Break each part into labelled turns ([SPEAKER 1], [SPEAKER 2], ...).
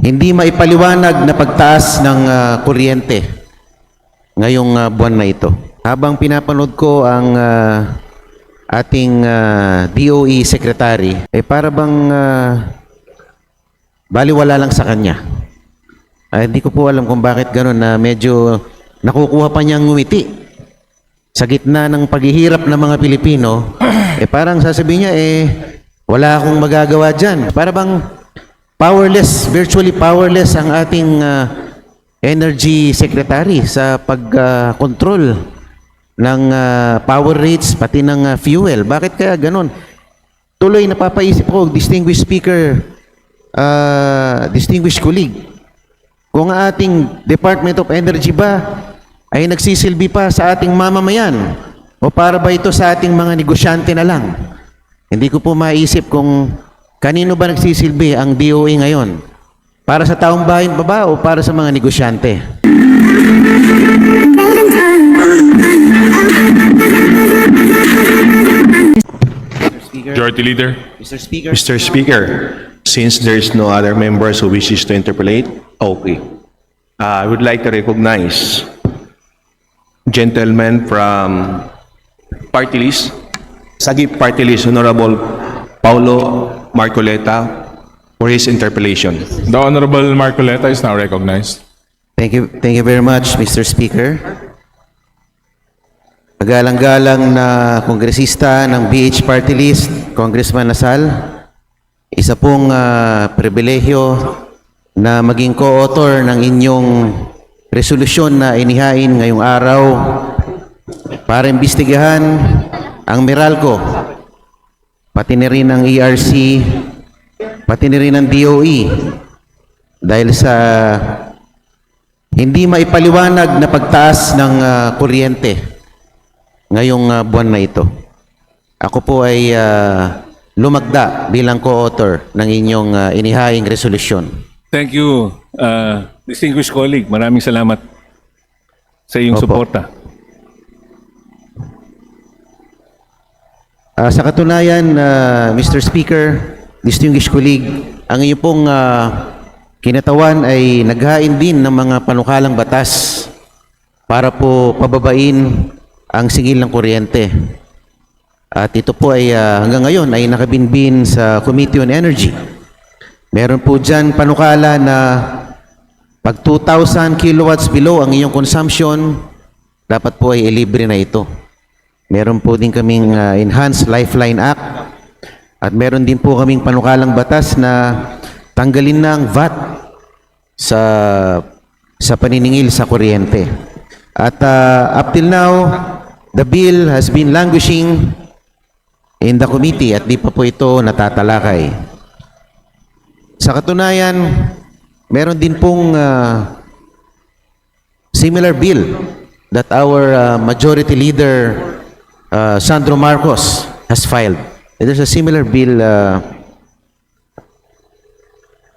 [SPEAKER 1] Hindi maipaliwanag na pagtaas ng kuryente ngayong buwan na ito. Habang pinapanood ko ang ating DOE Secretary, para bang baliwala lang sa kanya. Hindi ko po alam kung bakit gano'n na medyo nakukuha pa niyang ngumiti. Sa gitna ng paghihirap ng mga Pilipino, parang sasabihin niya, wala akong magagawa dyan. Para bang powerless, virtually powerless ang ating Energy Secretary sa pag-control ng power rates, pati ng fuel. Bakit kaya ganun? Tuloy napapaisip ko, distinguished speaker, distinguished colleague, kung ang ating Department of Energy ba ay nagsisilbi pa sa ating mamamayan o para ba ito sa ating mga negosyante na lang? Hindi ko po maisip kung kanino ba nagsisilbi ang DOE ngayon? Para sa taong bayan pa ba o para sa mga negosyante?
[SPEAKER 2] Majority Leader.
[SPEAKER 1] Mr. Speaker.
[SPEAKER 3] Mr. Speaker, since there is no other members who wishes to interpolate, okay. I would like to recognize gentleman from Party List, Sagip Party List, Honorable Paulo Marcoleta, for his interpellation.
[SPEAKER 2] The Honorable Marcoleta is now recognized.
[SPEAKER 1] Thank you very much, Mr. Speaker. Magalang-galang na kongresista ng BH Party List, Congressman Nasal, isa pong pribilehyo na maging co-author ng inyong resolusyon na inihain ngayong araw para imbestigahan ang Meralco, pati na rin ang ERC, pati na rin ang DOE, dahil sa hindi maipaliwanag na pagtaas ng kuryente ngayong buwan na ito. Ako po ay lumagda bilang co-author ng inyong inihaing resolusyon.
[SPEAKER 4] Thank you, distinguished colleague. Maraming salamat sa iyong
[SPEAKER 1] Opo.
[SPEAKER 4] suporta.
[SPEAKER 1] Sa katunayan, Mr. Speaker, distinguished colleague, ang inyong pong kinatawan ay naghain din ng mga panukalang batas para po pababain ang singil ng kuryente. At ito po ay hanggang ngayon ay nakabinbin sa Committee on Energy. Meron po dyan panukala na pag 2,000 kilowatts below ang iyong consumption, dapat po ay libre na ito. Meron po din kaming Enhanced Lifeline Act at meron din po kaming panukalang batas na tanggalin na ang VAT sa paniningil sa kuryente. At up till now, the bill has been languishing in the committee at di pa po ito natatalakay. Sa katunayan, meron din pong similar bill that our majority leader Sandro Marcos has filed. There's a similar bill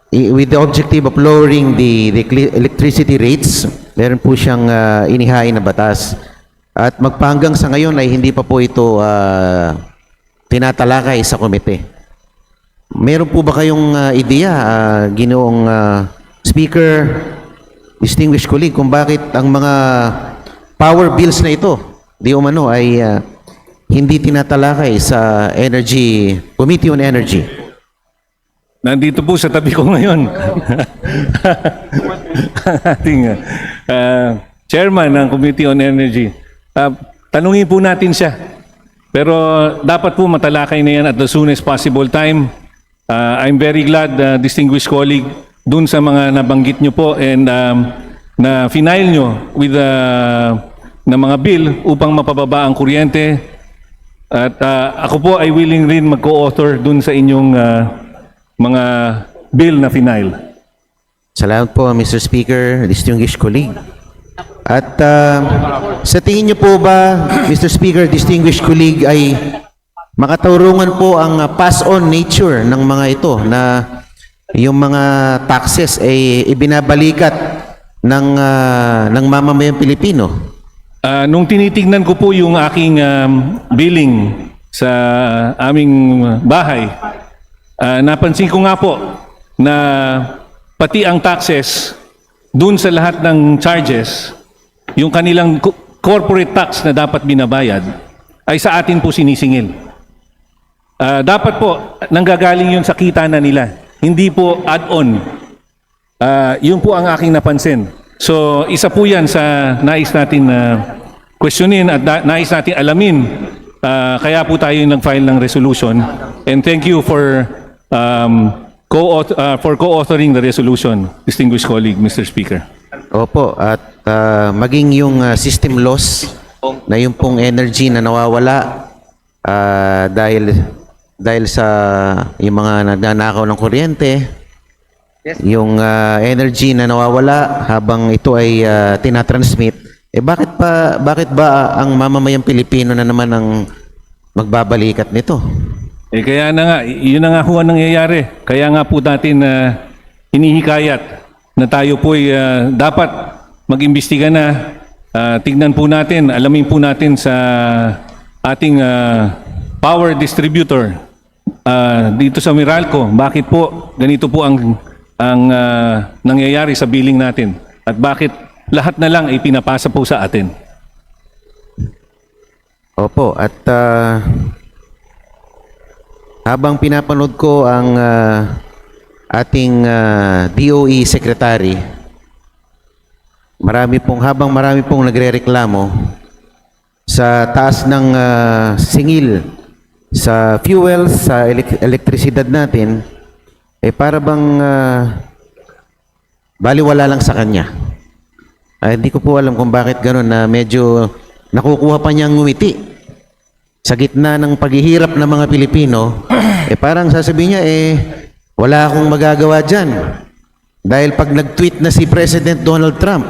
[SPEAKER 1] with the objective of lowering the electricity rates. Meron po siyang inihain na batas. At magpahanggang sa ngayon ay hindi pa po ito tinatalakay sa komite. Meron po ba kayong ideya, Ginoong Speaker, distinguished colleague, kung bakit ang mga power bills na ito, di umano, ay hindi tinatalakay sa Committee on Energy?
[SPEAKER 4] Nandito po sa tabi ko ngayon. Ating chairman ng Committee on Energy. Tanungin po natin siya. Pero dapat po matalakay na yan at the soonest possible time. I'm very glad, distinguished colleague, dun sa mga nabanggit nyo po and na final nyo with na mga bill upang mapababa ang kuryente. At ako po ay willing rin mag-co-author dun sa inyong mga bill na final.
[SPEAKER 1] Salamat po, Mr. Speaker, distinguished colleague. At sa tingin niyo po ba, Mr. Speaker, distinguished colleague, ay makatarungan po ang pass-on nature ng mga ito na yung mga taxes ay ibinabalikat ng mamamayang Pilipino?
[SPEAKER 4] Nung tinitingnan ko po yung aking billing sa aming bahay, napansin ko nga po na pati ang taxes dun sa lahat ng charges, yung kanilang corporate tax na dapat binabayad, ay sa atin po sinisingil. Dapat po, nanggagaling yun sa kita na nila. Hindi po add-on. Yun po ang aking napansin. So, isa po yan sa nais natin questionin at nais natin alamin. Kaya po tayo nag-file ng resolution. And thank you for co-authoring the resolution, distinguished colleague, Mr. Speaker.
[SPEAKER 1] Opo, at maging yung system loss na yung pong energy na nawawala dahil sa yung mga nagnanakaw ng kuryente, yung energy na nawawala habang ito ay tinatransmit, bakit ba ang mamamayang Pilipino na naman ang magbabalikat nito?
[SPEAKER 4] Kaya na nga, yun na nga ho ang nangyayari. Kaya nga po natin hinihikayat na tayo po dapat mag-imbestiga na, tignan po natin, alamin po natin sa ating power distributor dito sa Meralco, bakit po ganito po ang nangyayari sa billing natin at bakit lahat na lang ay pinapasa po sa atin.
[SPEAKER 1] Opo, at habang pinapanood ko ang ating DOE Secretary, marami pong nagrereklamo sa taas ng singil sa fuel, sa elektrisidad natin, para bang baliwala lang sa kanya. Hindi ko po alam kung bakit gano'n na medyo nakukuha pa niyang ngumiti sa gitna ng paghihirap ng mga Pilipino. Parang sasabihin niya, wala akong magagawa dyan. Dahil pag nag-tweet na si President Donald Trump,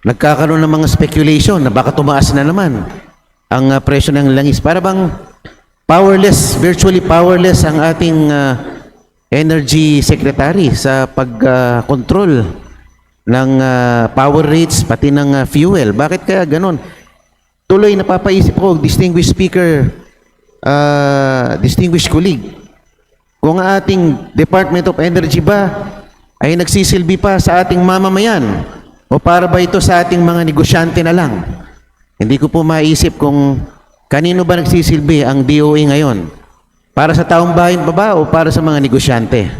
[SPEAKER 1] nagkakaroon ng mga speculation na baka tumaas na naman ang presyo ng langis. Para bang powerless, virtually powerless ang ating Energy Secretary sa pag-control ng power rates pati ng fuel. Bakit kaya ganon? Tuloy napapaisip ko, distinguished speaker, distinguished colleague, kung ang ating Department of Energy ba ay nagsisilbi pa sa ating mamamayan o para ba ito sa ating mga negosyante na lang? Hindi ko po maisip kung kanino ba nagsisilbi ang DOE ngayon. Para sa taong bayan ba o para sa mga negosyante?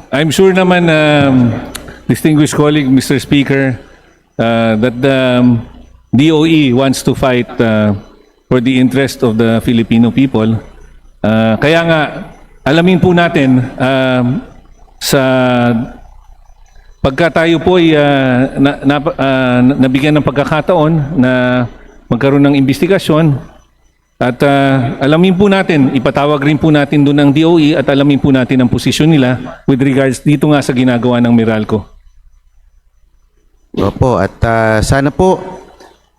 [SPEAKER 4] I'm sure naman, distinguished colleague, Mr. Speaker, that the DOE wants to fight for the interest of the Filipino people. Kaya nga, alamin po natin sa pagka tayo po ay nabigyan ng pagkakataon na magkaroon ng investigasyon at alamin po natin, ipatawag rin po natin doon ang DOE at alamin po natin ang posisyon nila with regards dito nga sa ginagawa ng Meralco.
[SPEAKER 1] Opo, at sana po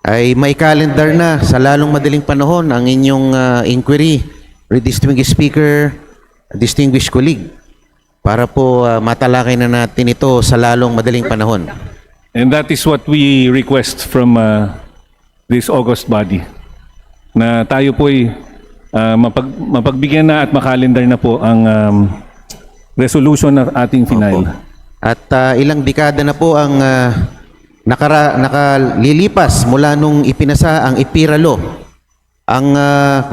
[SPEAKER 1] ay may calendar na sa lalong madaling panahon ang inyong inquiry, distinguished speaker, distinguished colleague, para po matalakay na natin ito sa lalong madaling panahon.
[SPEAKER 4] And that is what we request from this august body, na tayo po ay mapagbigyan na at makalendar na po ang resolution ng ating final.
[SPEAKER 1] Opo. At ilang dekada na po ang nakalilipas mula nung ipinasa ang IPIRA Law. Ang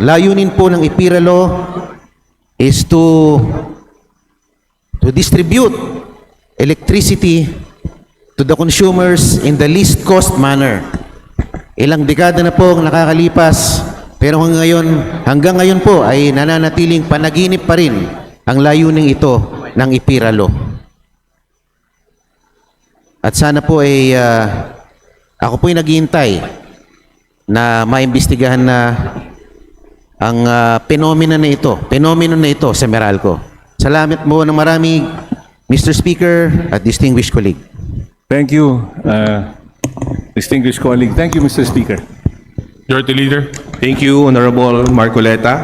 [SPEAKER 1] layunin po ng IPIRA Law is to distribute electricity to the consumers in the least cost manner. Ilang dekada na po ang nakakalipas, pero hanggang ngayon po ay nananatiling panaginip pa rin ang layuning ito ng IPIRA Law. At sana po ay ako po ay naghihintay na maimbestigahan na ang fenomeno na ito sa Meralco. Salamat mo ng marami, Mr. Speaker at distinguished colleague.
[SPEAKER 4] Thank you, distinguished colleague. Thank you, Mr. Speaker.
[SPEAKER 2] Majority Leader.
[SPEAKER 3] Thank you, Honorable Marcoleta.